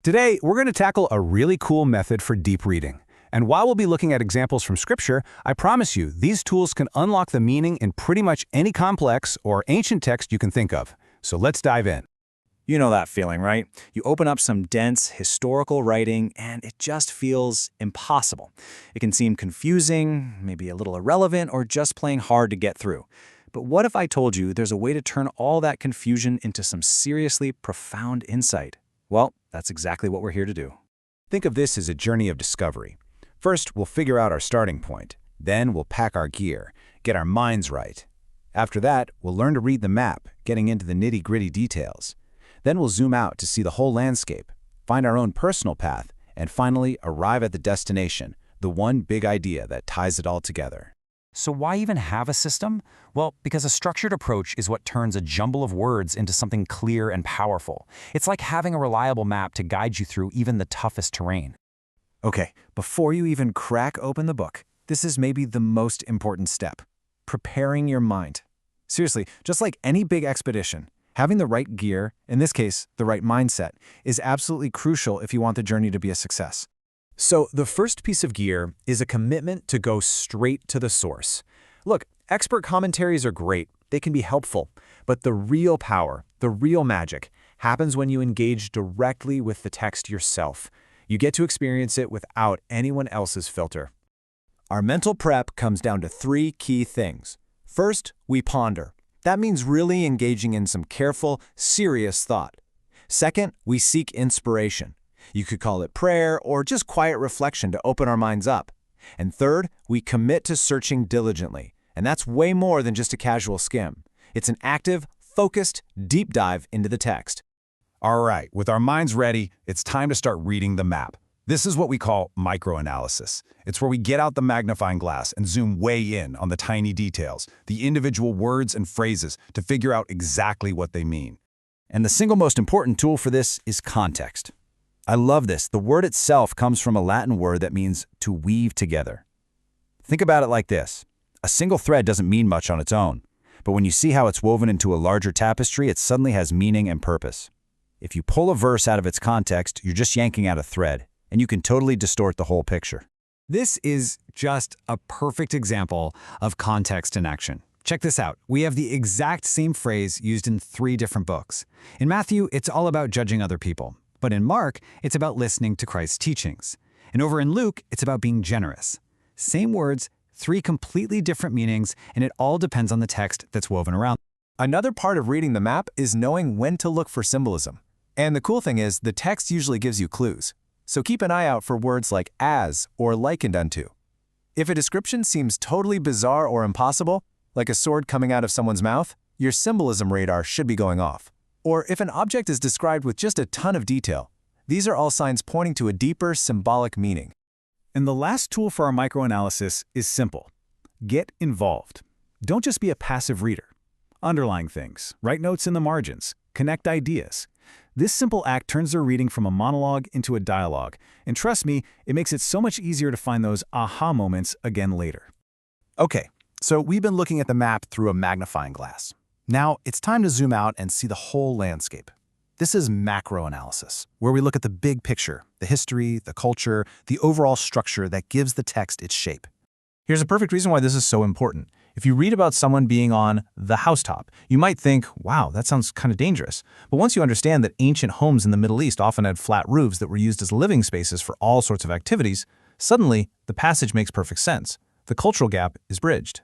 Today, we're going to tackle a really cool method for deep reading. And while we'll be looking at examples from Scripture, I promise you, these tools can unlock the meaning in pretty much any complex or ancient text you can think of. So let's dive in. You know that feeling, right? You open up some dense historical writing and it just feels impossible. It can seem confusing, maybe a little irrelevant, or just plain hard to get through. But what if I told you there's a way to turn all that confusion into some seriously profound insight? Well, that's exactly what we're here to do. Think of this as a journey of discovery. First, we'll figure out our starting point. Then we'll pack our gear, get our minds right. After that, we'll learn to read the map, getting into the nitty-gritty details. Then we'll zoom out to see the whole landscape, find our own personal path, and finally arrive at the destination, the one big idea that ties it all together. So why even have a system? Well, because a structured approach is what turns a jumble of words into something clear and powerful. It's like having a reliable map to guide you through even the toughest terrain. Okay, before you even crack open the book, this is maybe the most important step: preparing your mind. Seriously, just like any big expedition, having the right gear, in this case, the right mindset, is absolutely crucial if you want the journey to be a success. So the first piece of gear is a commitment to go straight to the source. Look, expert commentaries are great, they can be helpful, but the real power, the real magic, happens when you engage directly with the text yourself. You get to experience it without anyone else's filter. Our mental prep comes down to 3 key things. First, we ponder. That means really engaging in some careful, serious thought. Second, we seek inspiration. You could call it prayer or just quiet reflection to open our minds up. And third, we commit to searching diligently. And that's way more than just a casual skim. It's an active, focused, deep dive into the text. All right, with our minds ready, it's time to start reading the map. This is what we call microanalysis. It's where we get out the magnifying glass and zoom way in on the tiny details, the individual words and phrases, to figure out exactly what they mean. And the single most important tool for this is context. I love this. The word itself comes from a Latin word that means to weave together. Think about it like this. A single thread doesn't mean much on its own, but when you see how it's woven into a larger tapestry, it suddenly has meaning and purpose. If you pull a verse out of its context, you're just yanking out a thread, and you can totally distort the whole picture. This is just a perfect example of context in action. Check this out. We have the exact same phrase used in 3 different books. In Matthew, it's all about judging other people. But in Mark, it's about listening to Christ's teachings. And over in Luke, it's about being generous. Same words, 3 completely different meanings, and it all depends on the text that's woven around. Another part of reading the map is knowing when to look for symbolism. And the cool thing is, the text usually gives you clues. So keep an eye out for words like as or likened unto. If a description seems totally bizarre or impossible, like a sword coming out of someone's mouth, your symbolism radar should be going off. Or if an object is described with just a ton of detail, these are all signs pointing to a deeper symbolic meaning. And the last tool for our microanalysis is simple. Get involved. Don't just be a passive reader. Underline things, write notes in the margins, connect ideas. This simple act turns their reading from a monologue into a dialogue, and trust me, it makes it so much easier to find those aha moments again later. Okay, so we've been looking at the map through a magnifying glass. Now, it's time to zoom out and see the whole landscape. This is macroanalysis, where we look at the big picture, the history, the culture, the overall structure that gives the text its shape. Here's a perfect reason why this is so important. If you read about someone being on the housetop, you might think, wow, that sounds kind of dangerous. But once you understand that ancient homes in the Middle East often had flat roofs that were used as living spaces for all sorts of activities, suddenly the passage makes perfect sense. The cultural gap is bridged.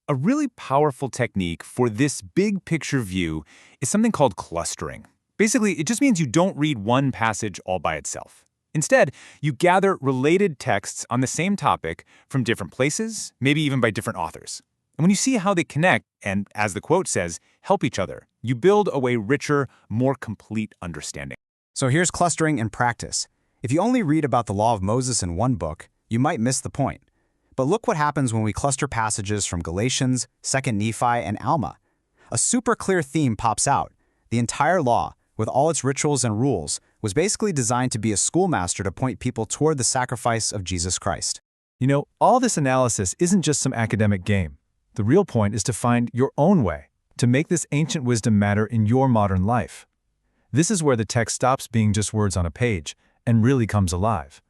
A really powerful technique for this big picture view is something called clustering. Basically, it just means you don't read one passage all by itself. Instead, you gather related texts on the same topic from different places, maybe even by different authors. And when you see how they connect and, as the quote says, help each other, you build a way richer, more complete understanding. So here's clustering in practice. If you only read about the law of Moses in one book, you might miss the point. But look what happens when we cluster passages from Galatians, 2 Nephi, and Alma. A super clear theme pops out. The entire law, with all its rituals and rules, was basically designed to be a schoolmaster to point people toward the sacrifice of Jesus Christ. You know, all this analysis isn't just some academic game. The real point is to find your own way, to make this ancient wisdom matter in your modern life. This is where the text stops being just words on a page and really comes alive.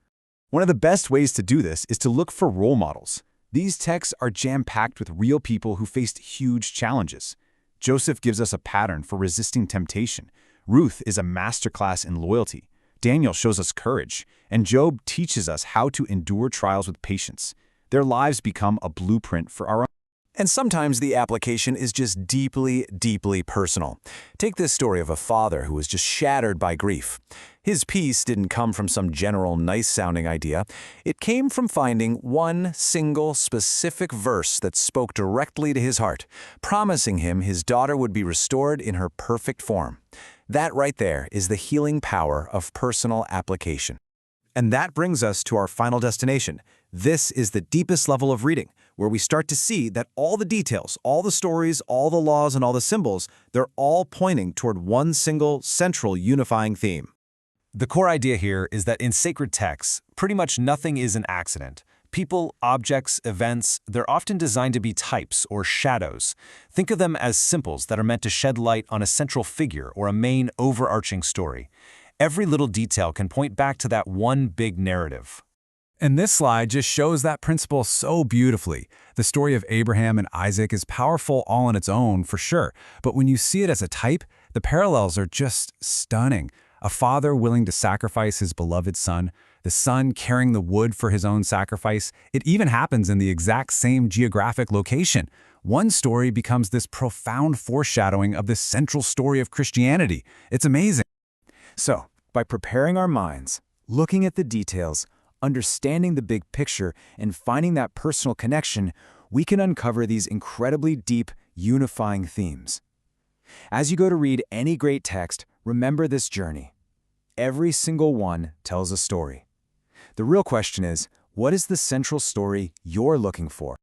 One of the best ways to do this is to look for role models. These texts are jam-packed with real people who faced huge challenges. Joseph gives us a pattern for resisting temptation. Ruth is a masterclass in loyalty. Daniel shows us courage, and Job teaches us how to endure trials with patience. Their lives become a blueprint for our own. And sometimes the application is just deeply, deeply personal. Take this story of a father who was just shattered by grief. His peace didn't come from some general nice-sounding idea. It came from finding one single specific verse that spoke directly to his heart, promising him his daughter would be restored in her perfect form. That right there is the healing power of personal application. And that brings us to our final destination. This is the deepest level of reading, where we start to see that all the details, all the stories, all the laws, and all the symbols, they're all pointing toward one single, central, unifying theme. The core idea here is that in sacred texts, pretty much nothing is an accident. People, objects, events, they're often designed to be types or shadows. Think of them as symbols that are meant to shed light on a central figure or a main overarching story. Every little detail can point back to that one big narrative. And this slide just shows that principle so beautifully. The story of Abraham and Isaac is powerful all on its own, for sure. But when you see it as a type, the parallels are just stunning. A father willing to sacrifice his beloved son, the son carrying the wood for his own sacrifice. It even happens in the exact same geographic location. One story becomes this profound foreshadowing of the central story of Christianity. It's amazing. So, by preparing our minds, looking at the details, understanding the big picture, and finding that personal connection, we can uncover these incredibly deep, unifying themes. As you go to read any great text, remember this journey. Every single one tells a story. The real question is, what is the central story you're looking for?